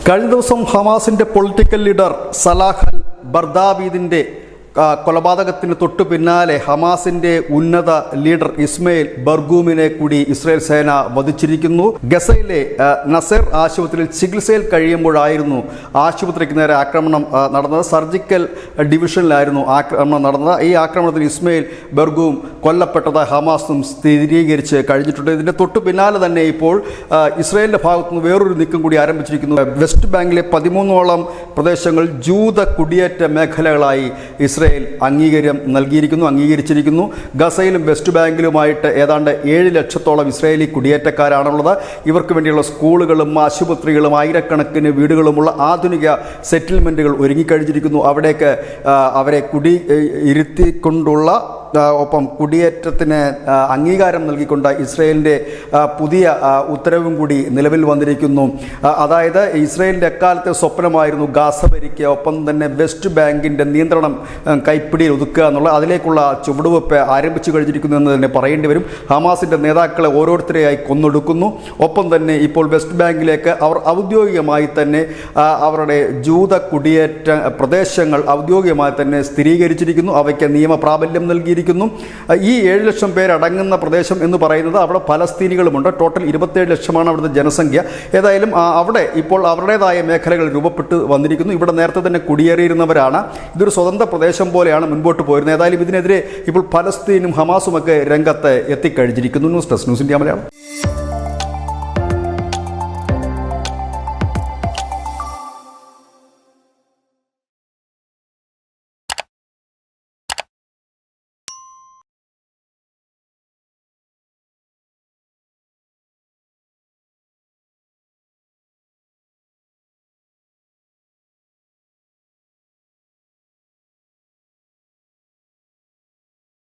കഴിഞ്ഞ ദിവസം ഹമാസിന്റെ പൊളിറ്റിക്കൽ ലീഡർ സലാഹ് അൽ ബർദാവീദിന്റെ കൊലപാതകത്തിന് തൊട്ടു പിന്നാലെ ഹമാസിന്റെ ഉന്നത ലീഡർ ഇസ്മയിൽ ബർഗൂമിനെ കൂടി ഇസ്രായേൽ സേന വധിച്ചിരിക്കുന്നു. ഗസയിലെ നസർ ആശുപത്രിയിൽ ചികിത്സയിൽ കഴിയുമ്പോഴായിരുന്നു ആശുപത്രിക്ക് നേരെ ആക്രമണം നടന്നത്. സർജിക്കൽ ഡിവിഷനിലായിരുന്നു ആക്രമണം നടന്നത്. ഈ ആക്രമണത്തിൽ ഇസ്മയിൽ ബർഗൂം കൊല്ലപ്പെട്ടത് ഹമാസും സ്ഥിരീകരിച്ച് കഴിഞ്ഞിട്ടുണ്ട്. ഇതിന്റെ തൊട്ടു പിന്നാലെ തന്നെ ഇപ്പോൾ ഇസ്രായേലിന്റെ ഭാഗത്തുനിന്ന് വേറൊരു നീക്കം കൂടി ആരംഭിച്ചിരിക്കുന്നു. വെസ്റ്റ് ബാങ്കിലെ 13ഓളം പ്രദേശങ്ങൾ ജൂത കുടിയേറ്റ മേഖലകളായി ഇസ്രായേൽ അംഗീകരിച്ചിരിക്കുന്നു. ഗസയിലും വെസ്റ്റ് ബാങ്കിലുമായിട്ട് ഏതാണ്ട് 7 ലക്ഷത്തോളം ഇസ്രായേലി കുടിയേറ്റക്കാരാണുള്ളത്. ഇവർക്ക് വേണ്ടിയുള്ള സ്കൂളുകളും ആശുപത്രികളും ആയിരക്കണക്കിന് വീടുകളുമുള്ള ആധുനിക സെറ്റിൽമെൻറ്റുകൾ ഒരുങ്ങിക്കഴിഞ്ഞിരിക്കുന്നു. അവിടേക്ക് അവരെ ഇരുത്തിക്കൊണ്ടുള്ള ഒപ്പം കുടിയേറ്റത്തിന് അംഗീകാരം നൽകിക്കൊണ്ട് ഇസ്രായേലിൻ്റെ പുതിയ ഉത്തരവും കൂടി നിലവിൽ വന്നിരിക്കുന്നു. അതായത് ഇസ്രായേലിൻ്റെ എക്കാലത്തെ സ്വപ്നമായിരുന്നു ഗാസ ഭരിക്കുക, ഒപ്പം തന്നെ വെസ്റ്റ് ബാങ്കിൻ്റെ നിയന്ത്രണം കൈപ്പിടിയിൽ ഒതുക്കുക എന്നുള്ള അതിലേക്കുള്ള ചുവടുവെപ്പ് ആരംഭിച്ചു കഴിഞ്ഞിരിക്കുന്നു എന്ന് തന്നെ പറയേണ്ടി വരും. ഹമാസിൻ്റെ നേതാക്കളെ ഓരോരുത്തരെയായി കൊന്നൊടുക്കുന്നു. ഒപ്പം തന്നെ ഇപ്പോൾ വെസ്റ്റ് ബാങ്കിലേക്ക് അവർ ഔദ്യോഗികമായി തന്നെ അവരുടെ ജൂത കുടിയേറ്റ പ്രദേശങ്ങൾ ഔദ്യോഗികമായി തന്നെ സ്ഥിരീകരിച്ചിരിക്കുന്നു. അവയ്ക്ക് നിയമപ്രാബല്യം നൽകിയിരിക്കുന്നു. ഈ 7 ലക്ഷം പേരടങ്ങുന്ന പ്രദേശം എന്ന് പറയുന്നത് അവിടെ പലസ്തീനികളുമുണ്ട്. ടോട്ടൽ 27 ലക്ഷമാണ് അവിടുത്തെ ജനസംഖ്യ. ഏതായാലും അവിടെ ഇപ്പോൾ അവരുടേതായ മേഖലകൾ രൂപപ്പെട്ട് വന്നിരിക്കുന്നു. ഇവിടെ നേരത്തെ തന്നെ കുടിയേറിയിരുന്നവരാണ്. ഇതൊരു സ്വതന്ത്ര പ്രദേശം പോലെയാണ് മുൻപോട്ട് പോയിരുന്നത്. ഏതായാലും ഇതിനെതിരെ ഇപ്പോൾ പലസ്തീനും ഹമാസുമൊക്കെ രംഗത്ത് എത്തിക്കഴിഞ്ഞിരിക്കുന്നു. News desk news India Malayalam.